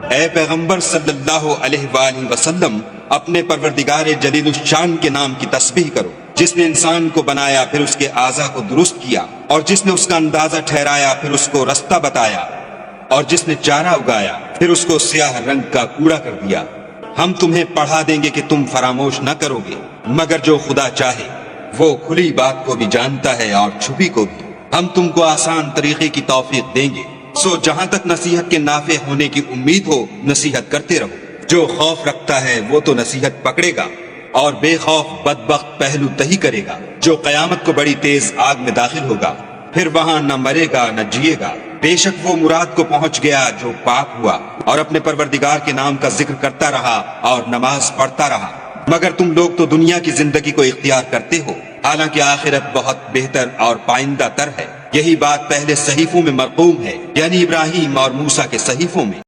ए पैगंबर सल्लल्लाहु अलैहि वसल्लम, अपने परवरदिगार जलीलुश्शान के नाम की तस्बीह करो, जिसने इंसान को बनाया फिर उसके आज़ा को दुरुस्त किया, और जिसने उसका अंदाजा ठहराया फिर उसको रास्ता बताया, और जिसने चारा उगाया फिर उसको स्याह रंग का कूड़ा कर दिया। हम तुम्हें पढ़ा देंगे कि तुम फरामोश न करोगे, मगर जो खुदा चाहे वो खुली बात को भी जानता है और छुपी को भी। हम तुमको आसान तरीके की तौफीक देंगे, सो जहाँ तक नसीहत के नाफे होने की उम्मीद हो नसीहत करते रहो। जो खौफ रखता है वो तो नसीहत पकड़ेगा, और बेखौफ बदबख्त पहलू तही करेगा। जो कयामत को बड़ी तेज आग में दाखिल होगा, फिर वहाँ न मरेगा न जिएगा। बेशक वो मुराद को पहुँच गया जो पाक हुआ, और अपने परवरदिगार के नाम का जिक्र करता रहा और नमाज पढ़ता रहा। मगर तुम लोग तो दुनिया की जिंदगी को इख्तियार करते हो, हालांकि आखिरत बहुत बेहतर और पाइंदा तर है। यही बात पहले सहीफों में मरकूम है, यानी इब्राहिम और मूसा के सहीफों में।